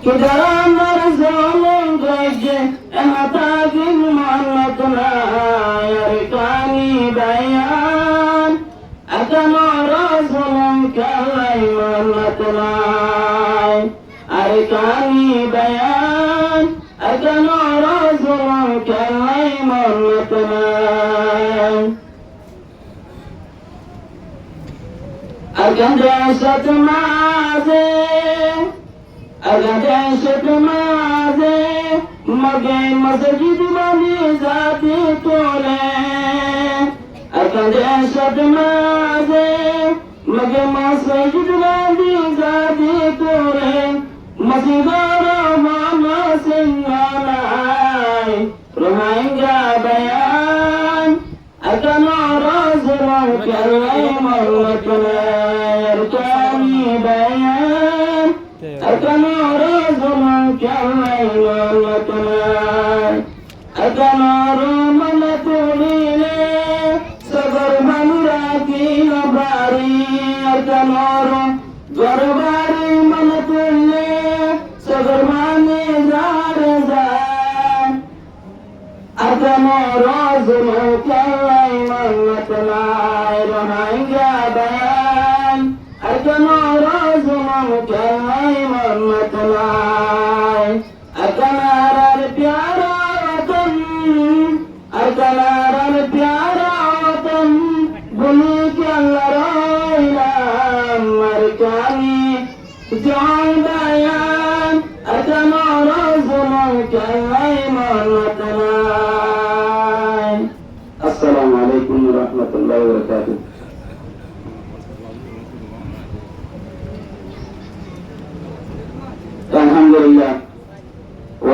আমার জলম গাইছে এহাতাগিন মানত নাই আর কানি বায়ান আকানোর জলম কালাই মানত নাই আর কানি বায়ান আকানোর জলম কালাই মানত নাই আকান দেশত মাঝে দেশত মাঝে মগে মসজিদ বানি জাতি তোলে দেশত মাঝে মগে মসজিদ বানি জাতি তোলে মসজিদর মানসিংহাই রোহিঙ্গা বয়ান আকানোর জলম কালাই মল্লতনার কানি বয়ান আকানোর জলম কালাই মল্লতনার আকানোর মন তুলিলে সগর ভানুরা কি বাড়ি আকানোর গরবারি মন তুললে সগর ভানে যার যায় আকানোর জলম কালাই মল্লতনার রোহিঙ্গা বয়ান আকানোর জলম কালাই মল্লতনার আকানার প্যারা वतन আকানার প্যারা वतन ভুলি কে লড়াইলাম মারকানি জয় বয়ান আকানোর জলম কালাই মল্লতনার আসসালামু আলাইকুম ওয়া রাহমাতুল্লাহি ওয়া বারাকাতুহু আলহামদুলিল্লাহ